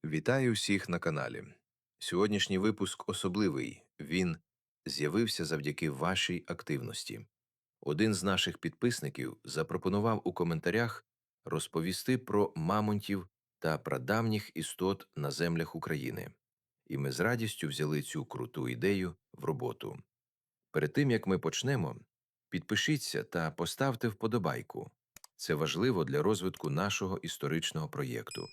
Вітаю всіх на каналі. Сьогоднішній випуск особливий. Він з'явився завдяки вашій активності. Один з наших підписників запропонував у коментарях розповісти про мамонтів та прадавніх істот на землях України. І ми з радістю взяли цю круту ідею в роботу. Перед тим, як ми почнемо, підпишіться та поставте вподобайку. Це важливо для розвитку нашого історичного проєкту.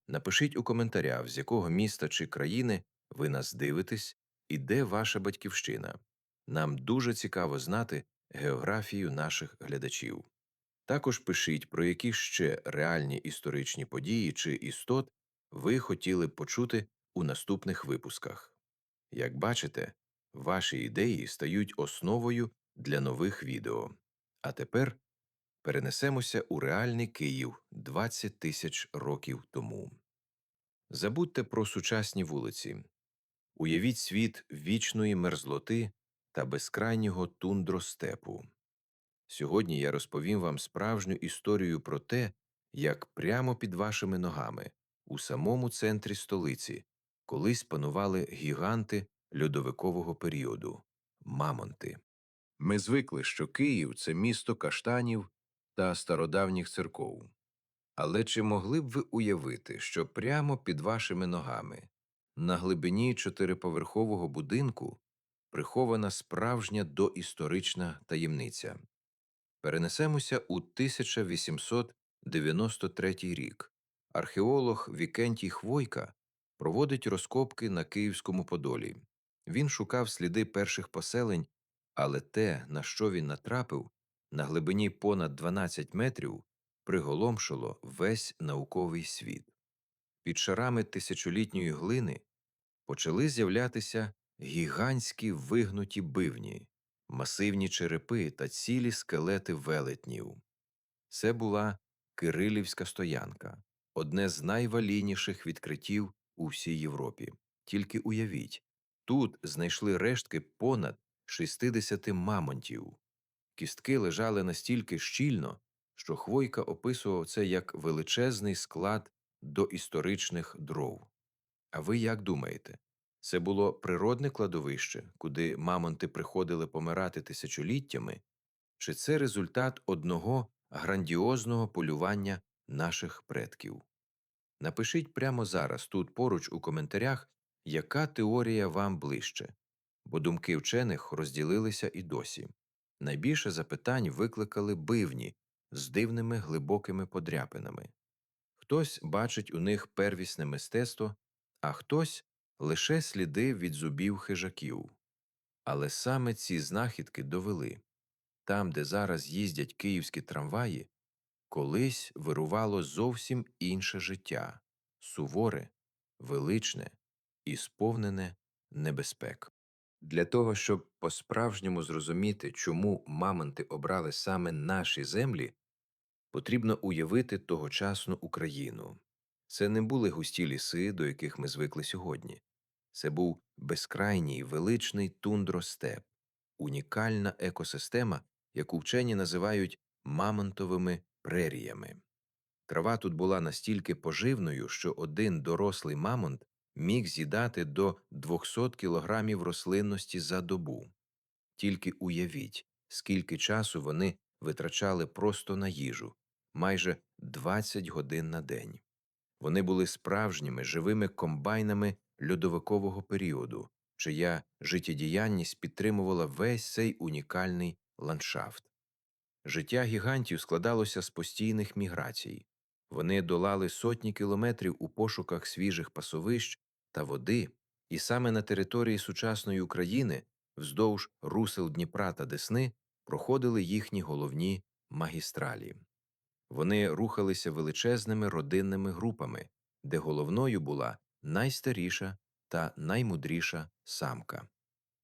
Напишіть у коментарях, з якого міста чи країни ви нас дивитесь і де ваша батьківщина. Нам дуже цікаво знати географію наших глядачів. Також пишіть, про які ще реальні історичні події чи істот ви хотіли б почути у наступних випусках. Як бачите, ваші ідеї стають основою для нових відео. А тепер перенесемося у реальний Київ 20 тисяч років тому. Забудьте про сучасні вулиці. Уявіть світ вічної мерзлоти та безкрайнього тундростепу. Сьогодні я розповім вам справжню історію про те, як прямо під вашими ногами, у самому центрі столиці, колись панували гіганти льодовикового періоду – мамонти. Ми звикли, що Київ – це місто каштанів та стародавніх церков. Але чи могли б ви уявити, що прямо під вашими ногами, на глибині чотириповерхового будинку, прихована справжня доісторична таємниця? Перенесемося у 1893 рік. Археолог Вікентій Хвойка проводить розкопки на Київському Подолі. Він шукав сліди перших поселень, але те, на що він натрапив, на глибині понад 12 метрів, приголомшило весь науковий світ. Під шарами тисячолітньої глини почали з'являтися гігантські вигнуті бивні, масивні черепи та цілі скелети велетнів. Це була Кирилівська стоянка, одне з найвалійніших відкриттів у всій Європі. Тільки уявіть, тут знайшли рештки понад 60 мамонтів. Кістки лежали настільки щільно, що Хвойка описував це як величезний склад доісторичних дров. А ви як думаєте? Це було природне кладовище, куди мамонти приходили помирати тисячоліттями? Чи це результат одного грандіозного полювання наших предків? Напишіть прямо зараз, тут поруч у коментарях, яка теорія вам ближче, бо думки вчених розділилися і досі. Найбільше запитань викликали бивні з дивними глибокими подряпинами. Хтось бачить у них первісне мистецтво, а хтось – лише сліди від зубів хижаків. Але саме ці знахідки довели. Там, де зараз їздять київські трамваї, колись вирувало зовсім інше життя – суворе, величне і сповнене небезпек. Для того, щоб по-справжньому зрозуміти, чому мамонти обрали саме наші землі, потрібно уявити тогочасну Україну. Це не були густі ліси, до яких ми звикли сьогодні. Це був безкрайній, величний тундростеп, унікальна екосистема, яку вчені називають мамонтовими преріями. Трава тут була настільки поживною, що один дорослий мамонт міг з'їдати до 200 кілограмів рослинності за добу. Тільки уявіть, скільки часу вони витрачали просто на їжу – майже 20 годин на день. Вони були справжніми живими комбайнами льодовикового періоду, чия життєдіяльність підтримувала весь цей унікальний ландшафт. Життя гігантів складалося з постійних міграцій. Вони долали сотні кілометрів у пошуках свіжих пасовищ та води, і саме на території сучасної України, вздовж русел Дніпра та Десни, проходили їхні головні магістралі. Вони рухалися величезними родинними групами, де головною була найстаріша та наймудріша самка.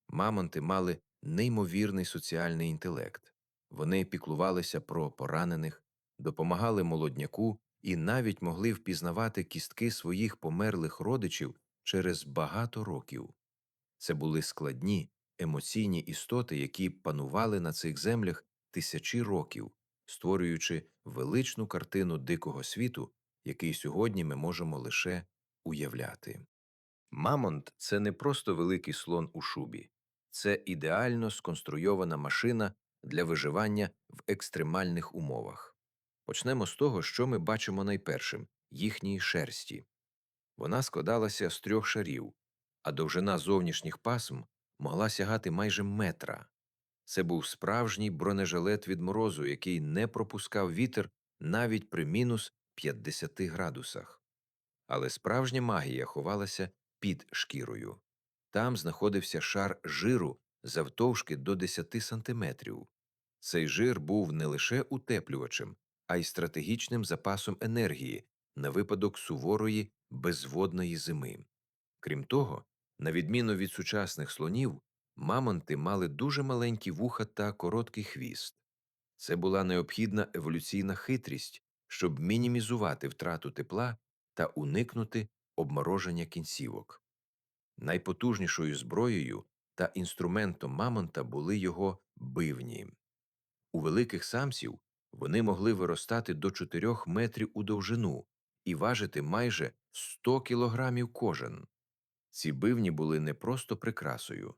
Мамонти мали неймовірний соціальний інтелект. Вони піклувалися про поранених, допомагали молодняку і навіть могли впізнавати кістки своїх померлих родичів через багато років. Це були складні, емоційні істоти, які панували на цих землях тисячі років, створюючи величну картину дикого світу, який сьогодні ми можемо лише уявляти. Мамонт – це не просто великий слон у шубі. Це ідеально сконструйована машина для виживання в екстремальних умовах. Почнемо з того, що ми бачимо найпершим – їхньої шерсті. Вона складалася з 3 шарів, а довжина зовнішніх пасм могла сягати майже метра. Це був справжній бронежилет від морозу, який не пропускав вітер навіть при мінус 50 градусах. Але справжня магія ховалася під шкірою. Там знаходився шар жиру завтовшки до 10 сантиметрів. Цей жир був не лише утеплювачем, а й стратегічним запасом енергії на випадок суворої безводної зими. Крім того, на відміну від сучасних слонів, мамонти мали дуже маленькі вуха та короткий хвіст. Це була необхідна еволюційна хитрість, щоб мінімізувати втрату тепла та уникнути обмороження кінцівок. Найпотужнішою зброєю та інструментом мамонта були його бивні. У великих самців вони могли виростати до 4 метрів у довжину і важити майже 100 кілограмів кожен. Ці бивні були не просто прикрасою.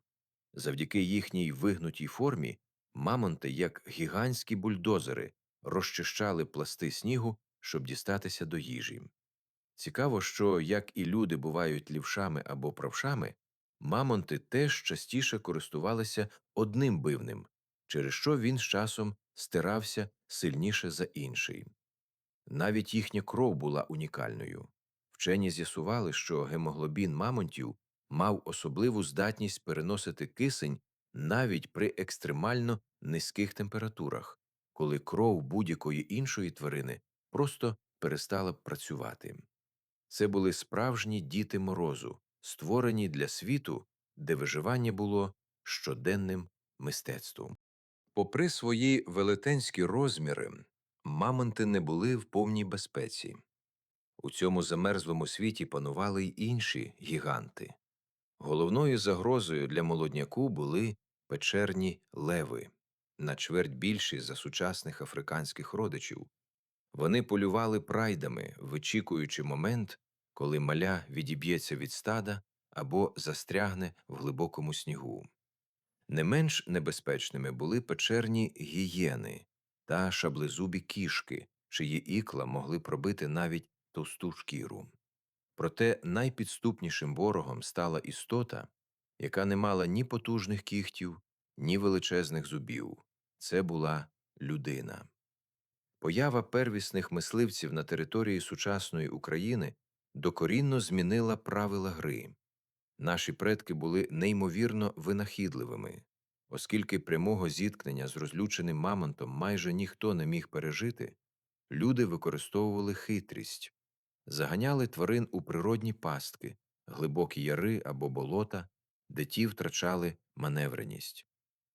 Завдяки їхній вигнутій формі мамонти, як гігантські бульдозери, розчищали пласти снігу, щоб дістатися до їжі. Цікаво, що, як і люди бувають лівшами або правшами, мамонти теж частіше користувалися одним бивнем, через що він з часом стирався сильніше за інший. Навіть їхня кров була унікальною. Вчені з'ясували, що гемоглобін мамонтів мав особливу здатність переносити кисень навіть при екстремально низьких температурах, коли кров будь-якої іншої тварини просто перестала б працювати. Це були справжні діти морозу, створені для світу, де виживання було щоденним мистецтвом. Попри свої велетенські розміри, мамонти не були в повній безпеці. У цьому замерзлому світі панували й інші гіганти. Головною загрозою для молодняку були печерні леви, на чверть більші за сучасних африканських родичів. Вони полювали прайдами, вичікуючи момент, коли маля відіб'ється від стада або застрягне в глибокому снігу. Не менш небезпечними були печерні гієни та шаблезубі кішки, чиї ікла могли пробити навіть товсту шкіру. Проте найпідступнішим ворогом стала істота, яка не мала ні потужних кігтів, ні величезних зубів. Це була людина. Поява первісних мисливців на території сучасної України докорінно змінила правила гри. Наші предки були неймовірно винахідливими. Оскільки прямого зіткнення з розлюченим мамонтом майже ніхто не міг пережити, люди використовували хитрість, заганяли тварин у природні пастки, глибокі яри або болота, де ті втрачали маневреність.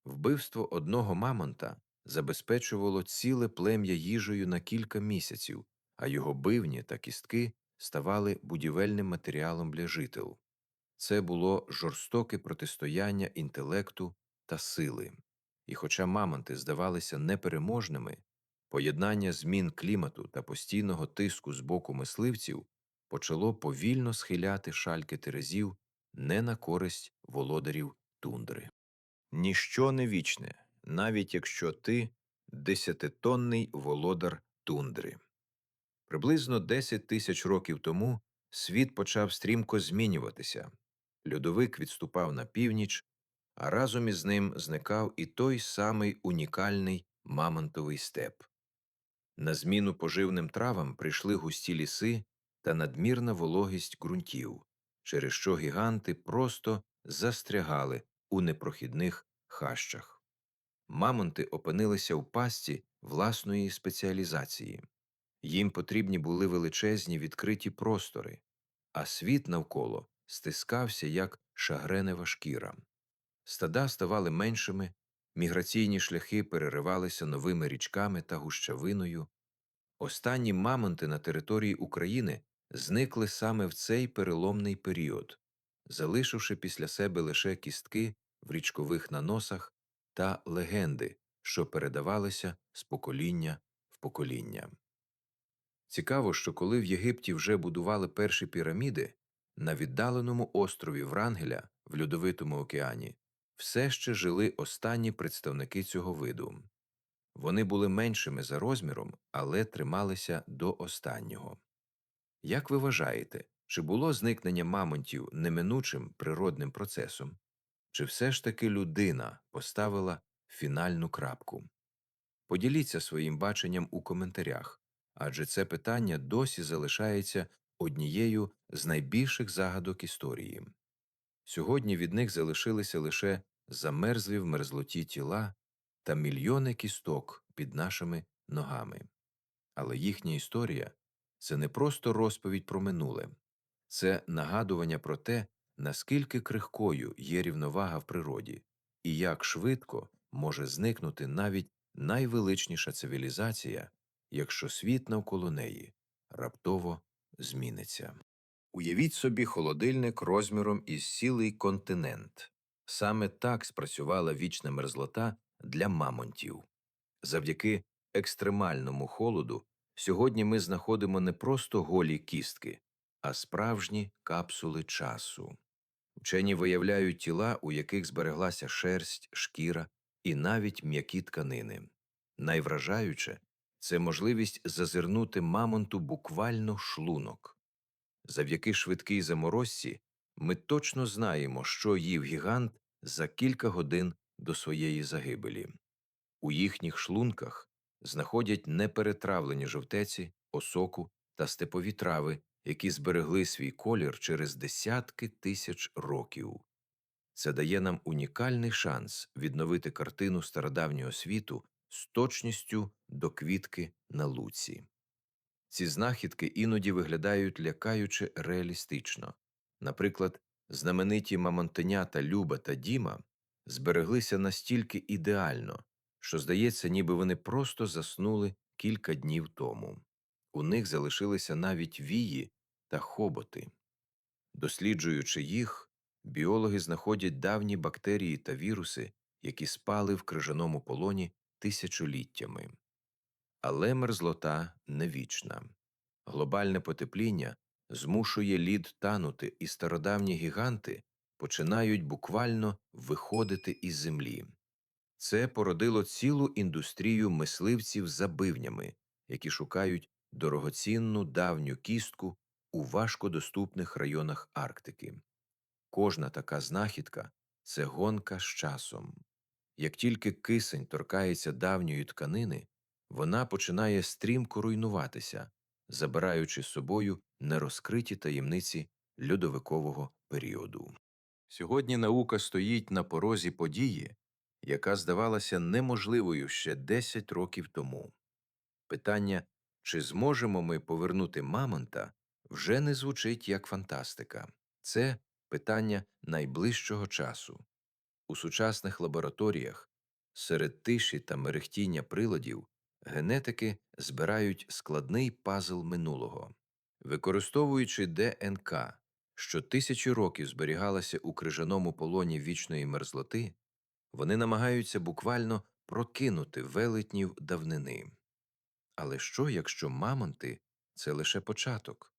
Вбивство одного мамонта забезпечувало ціле плем'я їжею на кілька місяців, а його бивні та кістки ставали будівельним матеріалом для жител. Це було жорстоке протистояння інтелекту та сили. І хоча мамонти здавалися непереможними, поєднання змін клімату та постійного тиску з боку мисливців почало повільно схиляти шальки терезів не на користь володарів тундри. Ніщо не вічне, навіть якщо ти – десятитонний володар тундри. Приблизно 10 тисяч років тому світ почав стрімко змінюватися. Льодовик відступав на північ, а разом із ним зникав і той самий унікальний мамонтовий степ. На зміну поживним травам прийшли густі ліси та надмірна вологість ґрунтів, через що гіганти просто застрягали у непрохідних хащах. Мамонти опинилися в пастці власної спеціалізації. Їм потрібні були величезні відкриті простори, а світ навколо стискався, як шагренева шкіра. Стада ставали меншими, міграційні шляхи переривалися новими річками та гущавиною. Останні мамонти на території України зникли саме в цей переломний період, залишивши після себе лише кістки в річкових наносах та легенди, що передавалися з покоління в покоління. Цікаво, що коли в Єгипті вже будували перші піраміди, На віддаленому острові Врангеля в Льодовитому океані все ще жили останні представники цього виду. Вони були меншими за розміром, але трималися до останнього. Як ви вважаєте, чи було зникнення мамонтів неминучим природним процесом? Чи все ж таки людина поставила фінальну крапку? Поділіться своїм баченням у коментарях, адже це питання досі залишається однією з найбільших загадок історії. Сьогодні від них залишилися лише замерзлі в мерзлоті тіла та мільйони кісток під нашими ногами. Але їхня історія – це не просто розповідь про минуле, це нагадування про те, наскільки крихкою є рівновага в природі, і як швидко може зникнути навіть найвеличніша цивілізація, якщо світ навколо неї раптово зміниться. Уявіть собі холодильник розміром із цілий континент. Саме так спрацювала вічна мерзлота для мамонтів. Завдяки екстремальному холоду сьогодні ми знаходимо не просто голі кістки, а справжні капсули часу. Вчені виявляють тіла, у яких збереглася шерсть, шкіра і навіть м'які тканини. Найвражаюче – це можливість зазирнути мамонту буквально в шлунок. Завдяки швидкій заморозці ми точно знаємо, що їв гігант за кілька годин до своєї загибелі. У їхніх шлунках знаходять неперетравлені жовтеці, осоку та степові трави, які зберегли свій колір через десятки тисяч років. Це дає нам унікальний шанс відновити картину стародавнього світу з точністю до квітки на луці. Ці знахідки іноді виглядають лякаюче реалістично. Наприклад, знамениті мамонтенята Люба та Діма збереглися настільки ідеально, що здається, ніби вони просто заснули кілька днів тому. У них залишилися навіть вії та хоботи. Досліджуючи їх, біологи знаходять давні бактерії та віруси, які спали в крижаному полоні тисячоліттями. Але мерзлота не вічна. Глобальне потепління змушує лід танути, і стародавні гіганти починають буквально виходити із землі. Це породило цілу індустрію мисливців за бивнями, які шукають дорогоцінну давню кістку у важкодоступних районах Арктики. Кожна така знахідка – це гонка з часом. Як тільки кисень торкається давньої тканини, вона починає стрімко руйнуватися, забираючи з собою нерозкриті таємниці льодовикового періоду. Сьогодні наука стоїть на порозі події, яка здавалася неможливою ще 10 років тому. Питання, чи зможемо ми повернути мамонта, вже не звучить як фантастика. Це питання найближчого часу. У сучасних лабораторіях, серед тиші та мерехтіння приладів, генетики збирають складний пазл минулого. Використовуючи ДНК, що тисячі років зберігалася у крижаному полоні вічної мерзлоти, вони намагаються буквально прокинути велетнів давнини. Але що, якщо мамонти – це лише початок?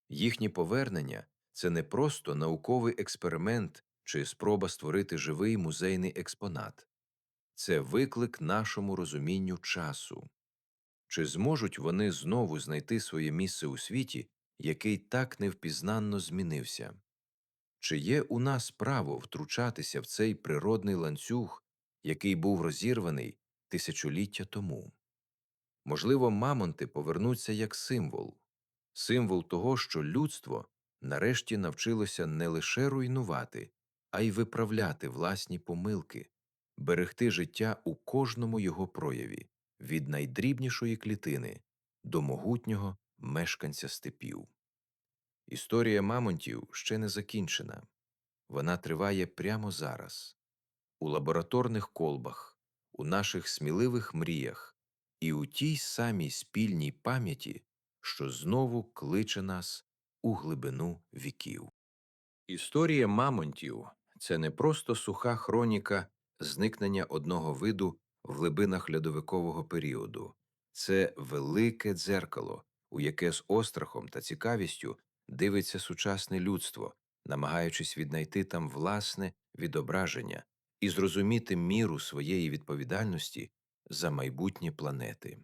Їхнє повернення – це не просто науковий експеримент чи спроба створити живий музейний експонат. Це виклик нашому розумінню часу. Чи зможуть вони знову знайти своє місце у світі, який так невпізнанно змінився? Чи є у нас право втручатися в цей природний ланцюг, який був розірваний тисячоліття тому? Можливо, мамонти повернуться як символ. Символ того, що людство нарешті навчилося не лише руйнувати, а й виправляти власні помилки, берегти життя у кожному його прояві, від найдрібнішої клітини до могутнього мешканця степів. Історія мамонтів ще не закінчена. Вона триває прямо зараз. У лабораторних колбах, у наших сміливих мріях і у тій самій спільній пам'яті, що знову кличе нас у глибину віків. Історія мамонтів – це не просто суха хроніка зникнення одного виду в глибинах льодовикового періоду. Це велике дзеркало, у яке з острахом та цікавістю дивиться сучасне людство, намагаючись віднайти там власне відображення і зрозуміти міру своєї відповідальності за майбутнє планети.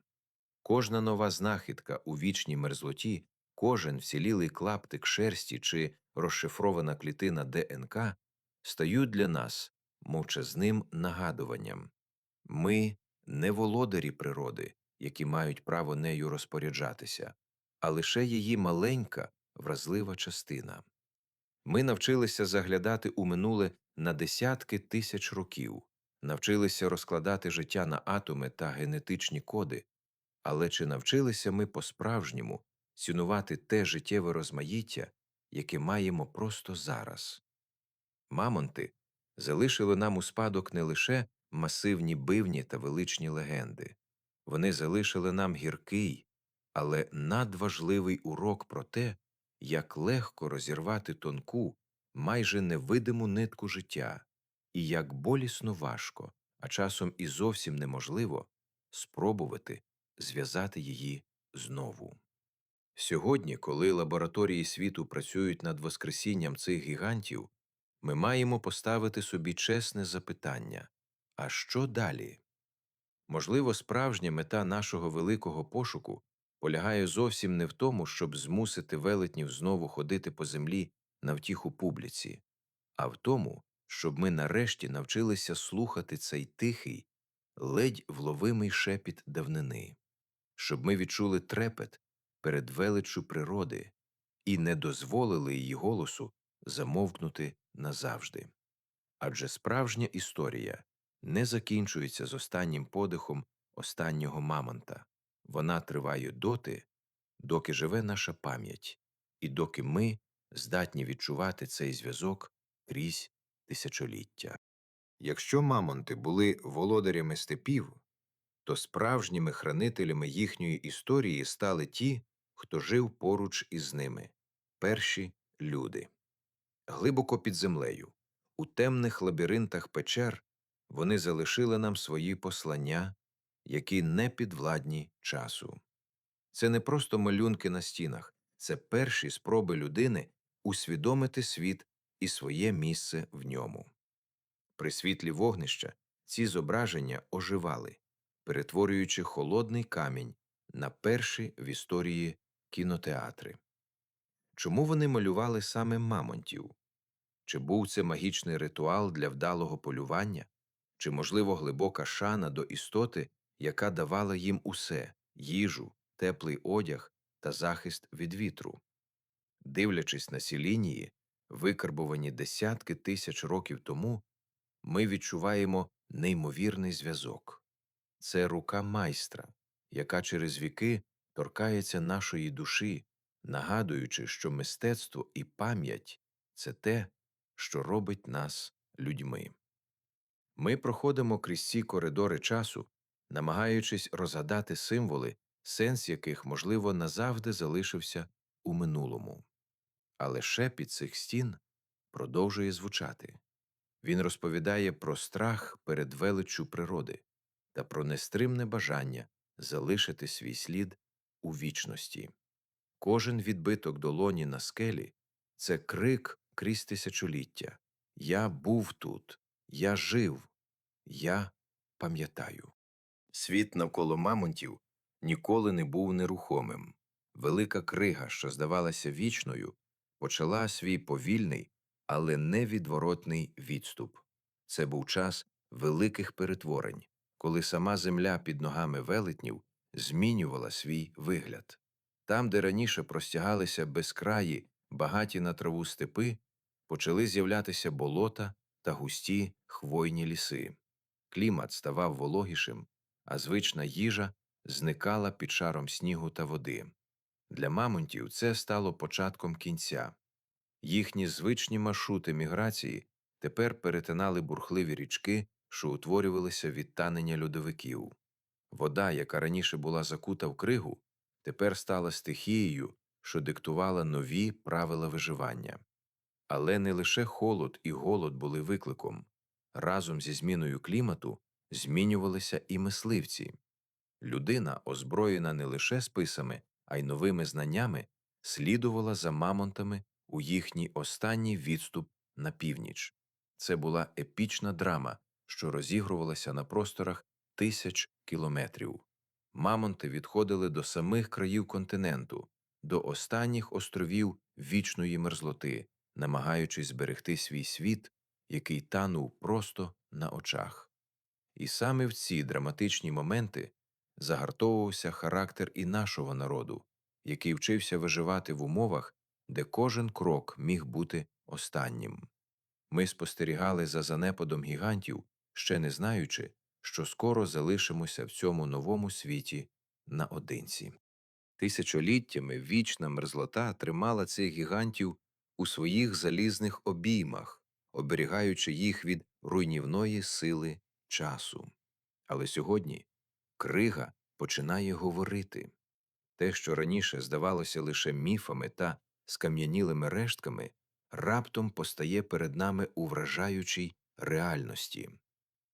Кожна нова знахідка у вічній мерзлоті, кожен вцілілий клаптик шерсті чи розшифрована клітина ДНК стають для нас мовчазним нагадуванням. Ми не володарі природи, які мають право нею розпоряджатися, а лише її маленька, вразлива частина. Ми навчилися заглядати у минуле на десятки тисяч років, навчилися розкладати життя на атоми та генетичні коди, але чи навчилися ми по-справжньому цінувати те життєве розмаїття, яке маємо просто зараз? Мамонти залишили нам у спадок не лише масивні бивні та величні легенди. Вони залишили нам гіркий, але надважливий урок про те, як легко розірвати тонку, майже невидиму нитку життя, і як болісно важко, а часом і зовсім неможливо, спробувати зв'язати її знову. Сьогодні, коли лабораторії світу працюють над воскресінням цих гігантів, ми маємо поставити собі чесне запитання: а що далі? Можливо, справжня мета нашого великого пошуку полягає зовсім не в тому, щоб змусити велетнів знову ходити по землі на втіху публіці, а в тому, щоб ми нарешті навчилися слухати цей тихий, ледь вловимий шепіт давнини, щоб ми відчули трепет перед величчю природи і не дозволили її голосу замовкнути назавжди. Адже справжня історія не закінчується з останнім подихом останнього мамонта. Вона триває доти, доки живе наша пам'ять, і доки ми здатні відчувати цей зв'язок крізь тисячоліття. Якщо мамонти були володарями степів, то справжніми хранителями їхньої історії стали ті, хто жив поруч із ними – перші люди. Глибоко під землею, у темних лабіринтах печер, вони залишили нам свої послання, які не підвладні часу. Це не просто малюнки на стінах, це перші спроби людини усвідомити світ і своє місце в ньому. При світлі вогнища ці зображення оживали, перетворюючи холодний камінь на перші в історії кінотеатри. Чому вони малювали саме мамонтів? Чи був це магічний ритуал для вдалого полювання? Чи, можливо, глибока шана до істоти, яка давала їм усе – їжу, теплий одяг та захист від вітру? Дивлячись на ці лінії, викарбувані десятки тисяч років тому, ми відчуваємо неймовірний зв'язок. Це рука майстра, яка через віки торкається нашої душі, нагадуючи, що мистецтво і пам'ять – це те, що робить нас людьми. Ми проходимо крізь ці коридори часу, намагаючись розгадати символи, сенс яких, можливо, назавжди залишився у минулому. Але шепіт цих стін продовжує звучати. Він розповідає про страх перед величчю природи та про нестримне бажання залишити свій слід у вічності. Кожен відбиток долоні на скелі – це крик крізь тисячоліття. Я був тут, я жив, я пам'ятаю. Світ навколо мамонтів ніколи не був нерухомим. Велика крига, що здавалася вічною, почала свій повільний, але невідворотний відступ. Це був час великих перетворень, коли сама земля під ногами велетнів змінювала свій вигляд. Там, де раніше простягалися безкраї, багаті на траву степи, почали з'являтися болота та густі хвойні ліси. Клімат ставав вологішим, а звична їжа зникала під шаром снігу та води. Для мамонтів це стало початком кінця. Їхні звичні маршрути міграції тепер перетинали бурхливі річки, що утворювалися від танення льодовиків. Вода, яка раніше була закута в кригу, тепер стала стихією, що диктувала нові правила виживання. Але не лише холод і голод були викликом. Разом зі зміною клімату змінювалися і мисливці. Людина, озброєна не лише списами, а й новими знаннями, слідувала за мамонтами у їхній останній відступ на північ. Це була епічна драма, що розігрувалася на просторах тисяч кілометрів. Мамонти відходили до самих країв континенту, до останніх островів вічної мерзлоти, намагаючись зберегти свій світ, який танув просто на очах. І саме в ці драматичні моменти загартовувався характер і нашого народу, який вчився виживати в умовах, де кожен крок міг бути останнім. Ми спостерігали за занепадом гігантів, ще не знаючи, що скоро залишимося в цьому новому світі наодинці. Тисячоліттями вічна мерзлота тримала цих гігантів у своїх залізних обіймах, оберігаючи їх від руйнівної сили часу. Але сьогодні крига починає говорити. Те, що раніше здавалося лише міфами та скам'янілими рештками, раптом постає перед нами у вражаючій реальності.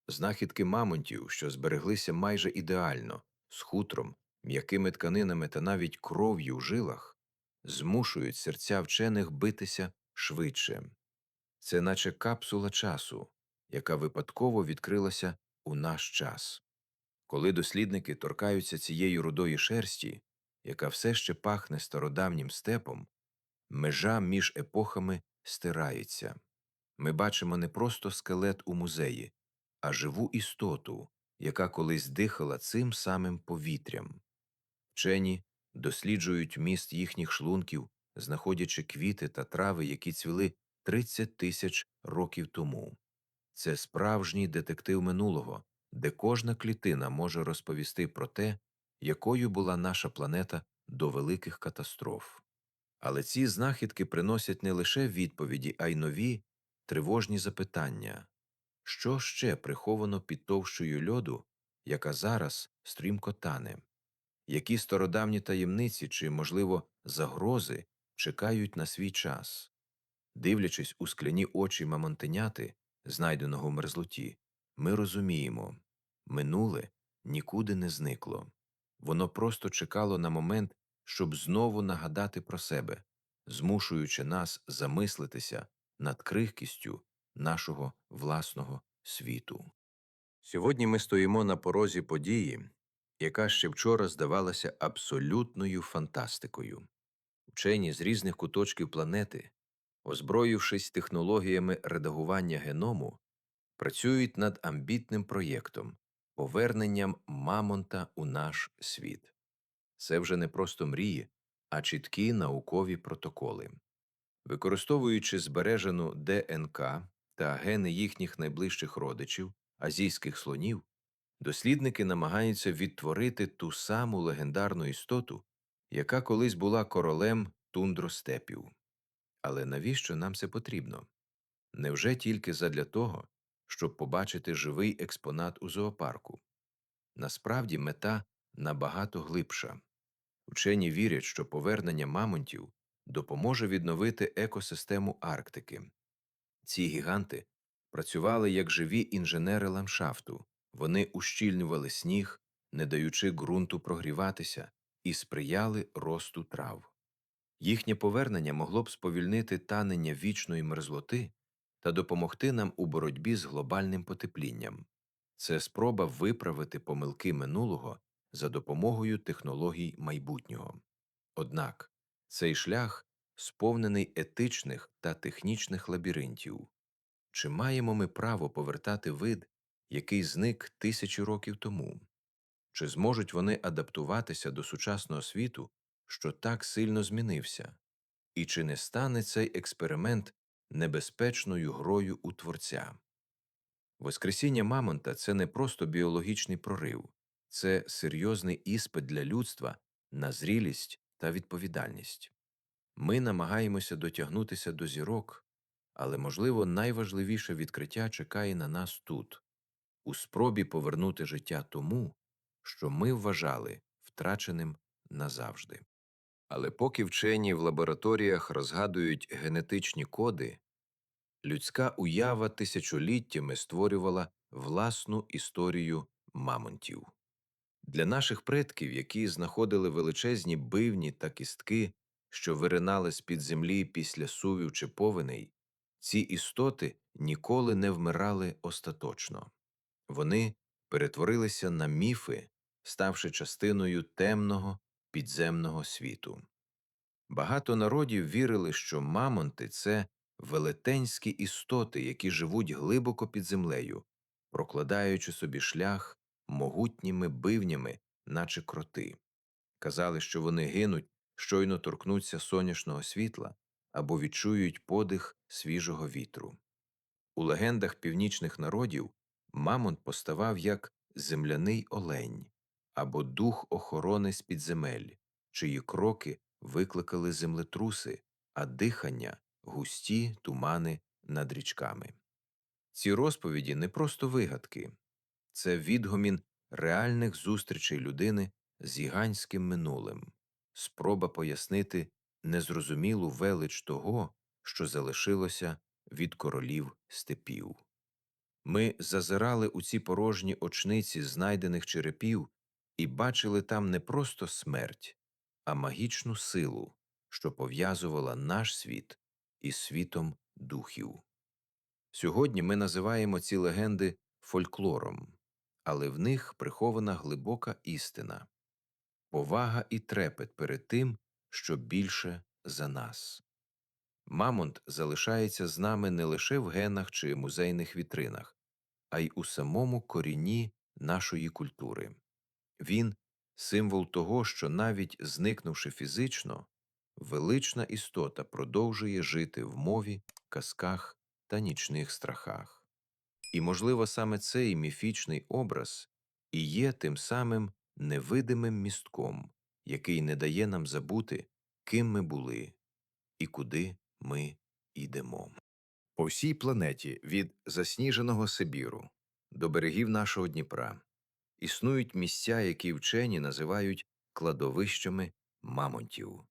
Знахідки мамонтів, що збереглися майже ідеально, з хутром, м'якими тканинами та навіть кров'ю в жилах, змушують серця вчених битися швидше. Це наче капсула часу, яка випадково відкрилася у наш час. Коли дослідники торкаються цієї рудої шерсті, яка все ще пахне стародавнім степом, межа між епохами стирається. Ми бачимо не просто скелет у музеї, а живу істоту, яка колись дихала цим самим повітрям. Вчені досліджують міст їхніх шлунків, знаходячи квіти та трави, які цвіли 30 тисяч років тому. Це справжній детектив минулого, де кожна клітина може розповісти про те, якою була наша планета до великих катастроф. Але ці знахідки приносять не лише відповіді, а й нові, тривожні запитання. Що ще приховано під товщою льоду, яка зараз стрімко тане? Які стародавні таємниці чи, можливо, загрози чекають на свій час? Дивлячись у скляні очі мамонтеняти, знайденого в мерзлоті, ми розуміємо – минуле нікуди не зникло. Воно просто чекало на момент, щоб знову нагадати про себе, змушуючи нас замислитися над крихкістю нашого власного світу. Сьогодні ми стоїмо на порозі події, яка ще вчора здавалася абсолютною фантастикою. Вчені з різних куточків планети, озброївшись технологіями редагування геному, працюють над амбітним проєктом – поверненням мамонта у наш світ. Це вже не просто мрії, а чіткі наукові протоколи. Використовуючи збережену ДНК та гени їхніх найближчих родичів, азійських слонів, дослідники намагаються відтворити ту саму легендарну істоту, яка колись була королем тундростепів. Але навіщо нам це потрібно? Невже тільки задля того, щоб побачити живий експонат у зоопарку? Насправді мета набагато глибша. Вчені вірять, що повернення мамонтів допоможе відновити екосистему Арктики. Ці гіганти працювали як живі інженери ландшафту. Вони ущільнювали сніг, не даючи ґрунту прогріватися, і сприяли росту трав. Їхнє повернення могло б сповільнити танення вічної мерзлоти та допомогти нам у боротьбі з глобальним потеплінням. Це спроба виправити помилки минулого за допомогою технологій майбутнього. Однак цей шлях сповнений етичних та технічних лабіринтів. Чи маємо ми право повертати вид, який зник тисячі років тому? Чи зможуть вони адаптуватися до сучасного світу, що так сильно змінився? І чи не стане цей експеримент небезпечною грою у Творця? Воскресіння мамонта – це не просто біологічний прорив, це серйозний іспит для людства на зрілість та відповідальність. Ми намагаємося дотягнутися до зірок, але, можливо, найважливіше відкриття чекає на нас тут, у спробі повернути життя тому, що ми вважали втраченим назавжди. Але поки вчені в лабораторіях розгадують генетичні коди, людська уява тисячоліттями створювала власну історію мамонтів. Для наших предків, які знаходили величезні бивні та кістки, що виринали з-під землі після сувів чи повеней, ці істоти ніколи не вмирали остаточно. Вони перетворилися на міфи, ставши частиною темного підземного світу. Багато народів вірили, що мамонти – це велетенські істоти, які живуть глибоко під землею, прокладаючи собі шлях могутніми бивнями, наче кроти. Казали, що вони гинуть, щойно торкнуться сонячного світла або відчують подих свіжого вітру. У легендах північних народів мамонт поставав як земляний олень або дух охорони з підземель, чиї кроки викликали землетруси, а дихання – густі тумани над річками. Ці розповіді не просто вигадки. Це відгомін реальних зустрічей людини з гігантським минулим, спроба пояснити незрозумілу велич того, що залишилося від королів степів. Ми зазирали у ці порожні очниці знайдених черепів і бачили там не просто смерть, а магічну силу, що пов'язувала наш світ із світом духів. Сьогодні ми називаємо ці легенди фольклором, але в них прихована глибока істина, повага і трепет перед тим, що більше за нас. Мамонт залишається з нами не лише в генах чи музейних вітринах, а й у самому корінні нашої культури. Він – символ того, що навіть зникнувши фізично, велична істота продовжує жити в мові, казках та нічних страхах. І, можливо, саме цей міфічний образ і є тим самим невидимим містком, який не дає нам забути, ким ми були і куди ми йдемо. По всій планеті, від засніженого Сибіру до берегів нашого Дніпра, існують місця, які вчені називають кладовищами мамонтів.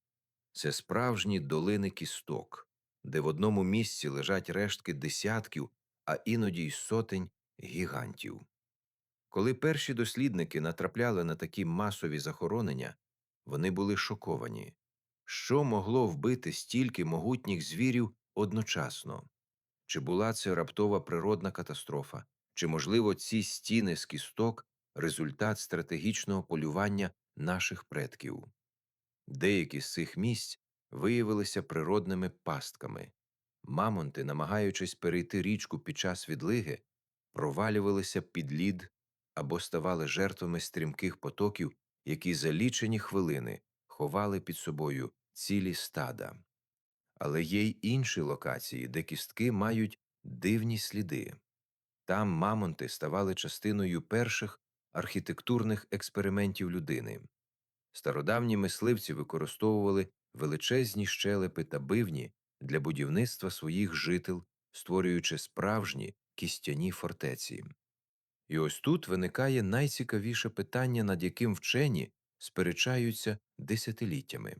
Це справжні долини кісток, де в одному місці лежать рештки десятків, а іноді й сотень гігантів. Коли перші дослідники натрапляли на такі масові захоронення, вони були шоковані. Що могло вбити стільки могутніх звірів одночасно? Чи була це раптова природна катастрофа? Чи, можливо, ці стіни з кісток – результат стратегічного полювання наших предків? Деякі з цих місць виявилися природними пастками. Мамонти, намагаючись перейти річку під час відлиги, провалювалися під лід або ставали жертвами стрімких потоків, які за лічені хвилини ховали під собою цілі стада. Але є й інші локації, де кістки мають дивні сліди. Там мамонти ставали частиною перших архітектурних експериментів людини. Стародавні мисливці використовували величезні щелепи та бивні для будівництва своїх жител, створюючи справжні кістяні фортеці. І ось тут виникає найцікавіше питання, над яким вчені сперечаються десятиліттями.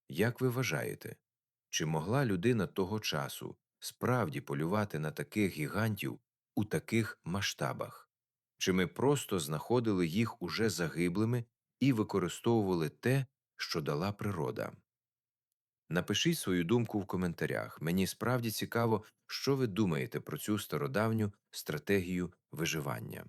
Як ви вважаєте, чи могла людина того часу справді полювати на таких гігантів у таких масштабах? Чи ми просто знаходили їх уже загиблими і використовували те, що дала природа? Напишіть свою думку в коментарях. Мені справді цікаво, що ви думаєте про цю стародавню стратегію виживання.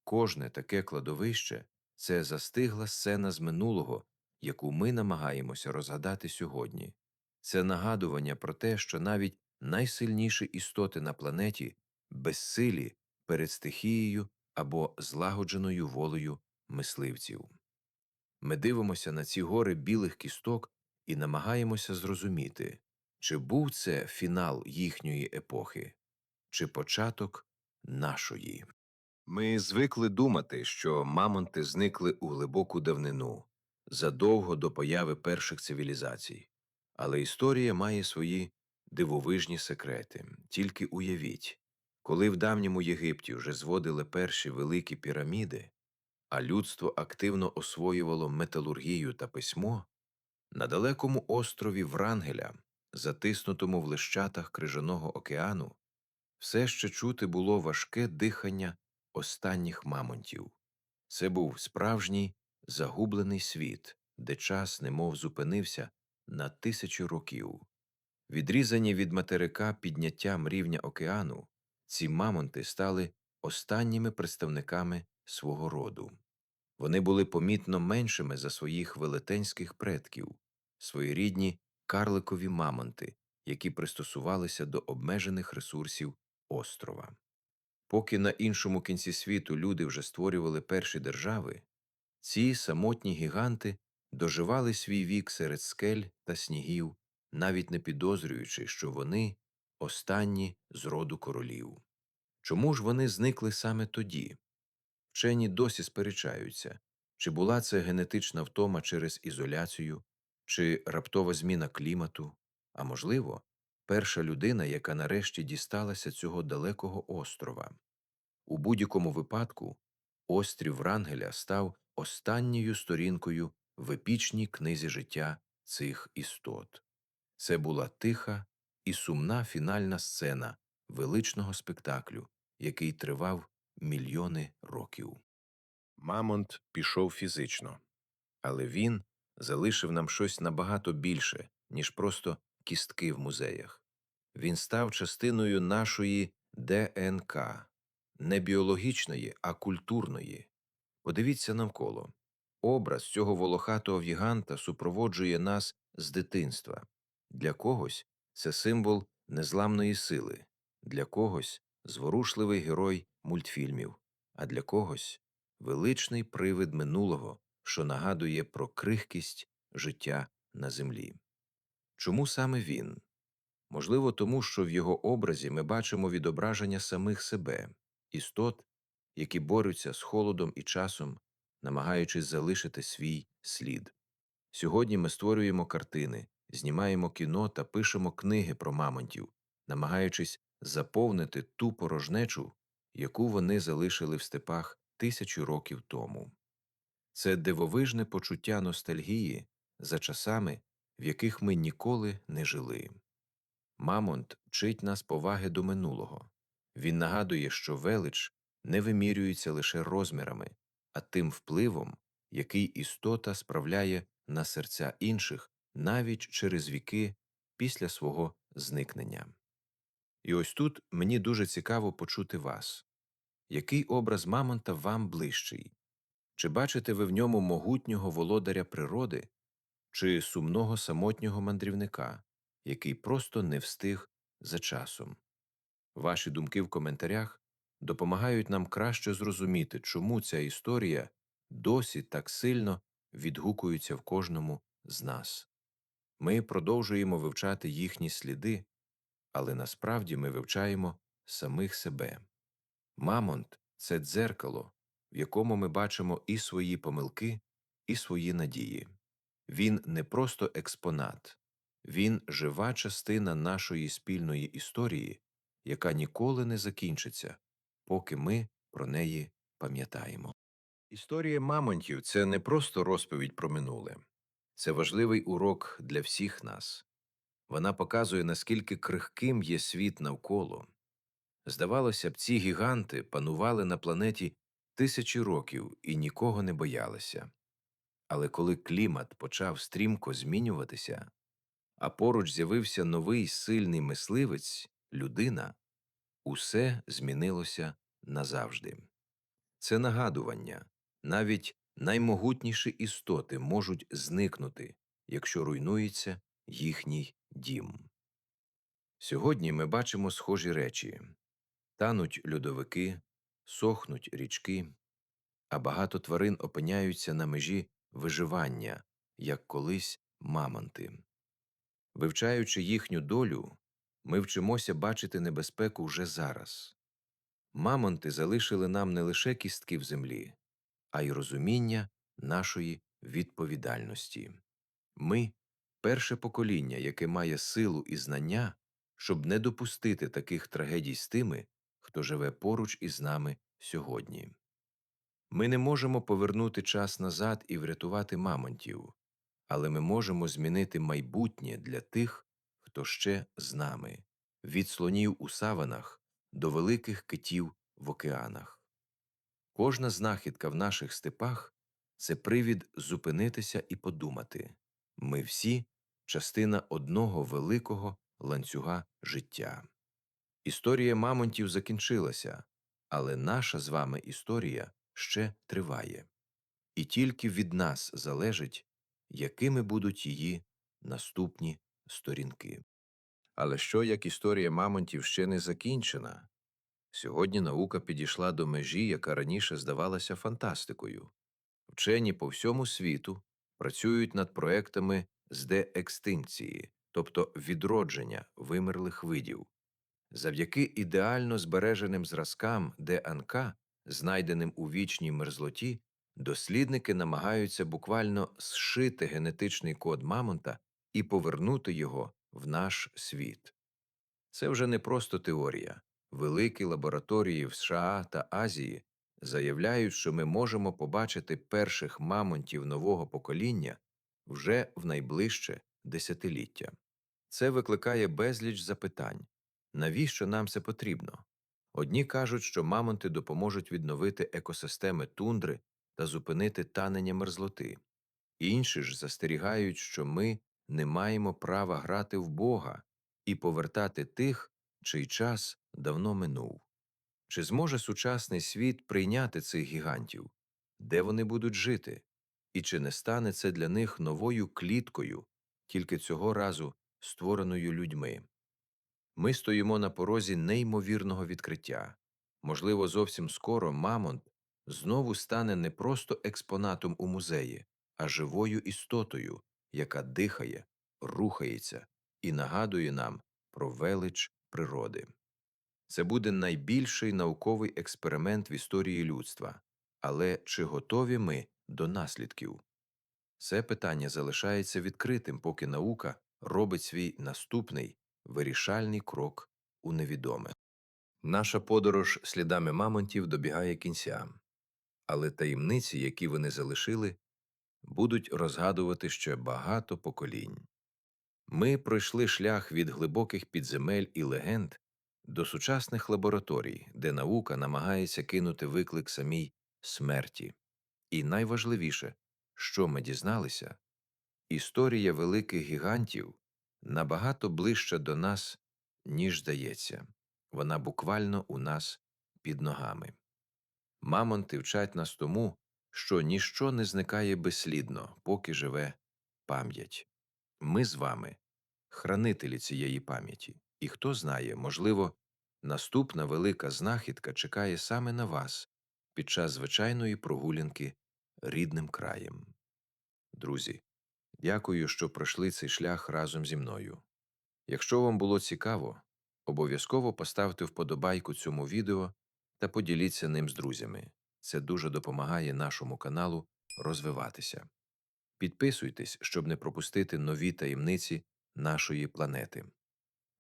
Кожне таке кладовище – це застигла сцена з минулого, яку ми намагаємося розгадати сьогодні. Це нагадування про те, що навіть найсильніші істоти на планеті безсилі перед стихією або злагодженою волею мисливців. Ми дивимося на ці гори білих кісток і намагаємося зрозуміти, чи був це фінал їхньої епохи, чи початок нашої. Ми звикли думати, що мамонти зникли у глибоку давнину, задовго до появи перших цивілізацій. Але історія має свої дивовижні секрети. Тільки уявіть, коли в давньому Єгипті вже зводили перші великі піраміди, а людство активно освоювало металургію та письмо, на далекому острові Врангеля, затиснутому в лещатах Крижаного океану, все ще чути було важке дихання останніх мамонтів. Це був справжній загублений світ, де час немов зупинився, на тисячі років. Відрізані від материка підняттям рівня океану, ці мамонти стали останніми представниками свого роду. Вони були помітно меншими за своїх велетенських предків, своєрідні карликові мамонти, які пристосувалися до обмежених ресурсів острова. Поки на іншому кінці світу люди вже створювали перші держави, ці самотні гіганти доживали свій вік серед скель та снігів, навіть не підозрюючи, що вони останні з роду королів. Чому ж вони зникли саме тоді? Вчені досі сперечаються, чи була це генетична втома через ізоляцію, чи раптова зміна клімату, а можливо, перша людина, яка нарешті дісталася цього далекого острова. У будь-якому випадку острів Врангеля став останньою сторінкою в епічній книзі життя цих істот. Це була тиха і сумна фінальна сцена величного спектаклю, який тривав мільйони років. Мамонт пішов фізично, але він залишив нам щось набагато більше, ніж просто кістки в музеях. Він став частиною нашої ДНК, не біологічної, а культурної. Подивіться навколо. Образ цього волохатого гіганта супроводжує нас з дитинства. Для когось це символ незламної сили, для когось зворушливий герой мультфільмів, а для когось величний привид минулого, що нагадує про крихкість життя на землі. Чому саме він? Можливо, тому що в його образі ми бачимо відображення самих себе, істот, які борються з холодом і часом, намагаючись залишити свій слід. Сьогодні ми створюємо картини, знімаємо кіно та пишемо книги про мамонтів, намагаючись заповнити ту порожнечу, яку вони залишили в степах тисячі років тому. Це дивовижне почуття ностальгії за часами, в яких ми ніколи не жили. Мамонт вчить нас поваги до минулого. Він нагадує, що велич не вимірюється лише розмірами, а тим впливом, який істота справляє на серця інших навіть через віки після свого зникнення. І ось тут мені дуже цікаво почути вас. Який образ мамонта вам ближчий? Чи бачите ви в ньому могутнього володаря природи, чи сумного самотнього мандрівника, який просто не встиг за часом? Ваші думки в коментарях допомагають нам краще зрозуміти, чому ця історія досі так сильно відгукується в кожному з нас. Ми продовжуємо вивчати їхні сліди, але насправді ми вивчаємо самих себе. Мамонт – це дзеркало, в якому ми бачимо і свої помилки, і свої надії. Він не просто експонат, він жива частина нашої спільної історії, яка ніколи не закінчиться, поки ми про неї пам'ятаємо. Історія мамонтів – це не просто розповідь про минуле. Це важливий урок для всіх нас. Вона показує, наскільки крихким є світ навколо. Здавалося б, ці гіганти панували на планеті тисячі років і нікого не боялися. Але коли клімат почав стрімко змінюватися, а поруч з'явився новий сильний мисливець – людина, усе змінилося назавжди. Це нагадування. Навіть наймогутніші істоти можуть зникнути, якщо руйнується їхній дім. Сьогодні ми бачимо схожі речі. Тануть льодовики, сохнуть річки, а багато тварин опиняються на межі виживання, як колись мамонти. Вивчаючи їхню долю, ми вчимося бачити небезпеку вже зараз. Мамонти залишили нам не лише кістки в землі, а й розуміння нашої відповідальності. Ми – перше покоління, яке має силу і знання, щоб не допустити таких трагедій з тими, хто живе поруч із нами сьогодні. Ми не можемо повернути час назад і врятувати мамонтів, але ми можемо змінити майбутнє для тих, хто ще з нами, від слонів у саванах до великих китів в океанах. Кожна знахідка в наших степах – це привід зупинитися і подумати. Ми всі частина одного великого ланцюга життя. Історія мамонтів закінчилася, але наша з вами історія ще триває. І тільки від нас залежить, якими будуть її наступні сторінки. Але що, як історія мамонтів ще не закінчена? Сьогодні наука підійшла до межі, яка раніше здавалася фантастикою. Вчені по всьому світу працюють над проектами з деекстинкції, тобто відродження вимерлих видів. Завдяки ідеально збереженим зразкам ДНК, знайденим у вічній мерзлоті, дослідники намагаються буквально зшити генетичний код мамонта і повернути його в наш світ. Це вже не просто теорія. Великі лабораторії в США та Азії заявляють, що ми можемо побачити перших мамонтів нового покоління вже в найближче десятиліття. Це викликає безліч запитань. Навіщо нам це потрібно? Одні кажуть, що мамонти допоможуть відновити екосистеми тундри та зупинити танення мерзлоти. Інші ж застерігають, що ми не маємо права грати в Бога і повертати тих, чий час давно минув. Чи зможе сучасний світ прийняти цих гігантів? Де вони будуть жити? І чи не стане це для них новою кліткою, тільки цього разу створеною людьми? Ми стоїмо на порозі неймовірного відкриття. Можливо, зовсім скоро мамонт знову стане не просто експонатом у музеї, а живою істотою, яка дихає, рухається і нагадує нам про велич природи. Це буде найбільший науковий експеримент в історії людства. Але чи готові ми до наслідків? Це питання залишається відкритим, поки наука робить свій наступний вирішальний крок у невідоме. Наша подорож слідами мамонтів добігає кінця, але таємниці, які вони залишили, будуть розгадувати ще багато поколінь. Ми пройшли шлях від глибоких підземель і легенд до сучасних лабораторій, де наука намагається кинути виклик самій смерті. І найважливіше, що ми дізналися, історія великих гігантів набагато ближча до нас, ніж здається. Вона буквально у нас під ногами. Мамонти вчать нас тому, що ніщо не зникає безслідно, поки живе пам'ять. Ми з вами – хранителі цієї пам'яті. І хто знає, можливо, наступна велика знахідка чекає саме на вас під час звичайної прогулянки рідним краєм. Друзі, дякую, що пройшли цей шлях разом зі мною. Якщо вам було цікаво, обов'язково поставте вподобайку цьому відео та поділіться ним з друзями. Це дуже допомагає нашому каналу розвиватися. Підписуйтесь, щоб не пропустити нові таємниці нашої планети.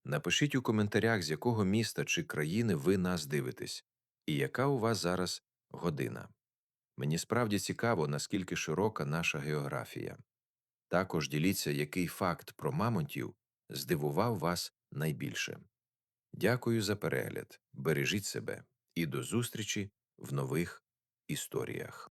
Напишіть у коментарях, з якого міста чи країни ви нас дивитесь, і яка у вас зараз година. Мені справді цікаво, наскільки широка наша географія. Також діліться, який факт про мамонтів здивував вас найбільше. Дякую за перегляд, бережіть себе і до зустрічі в нових історіях.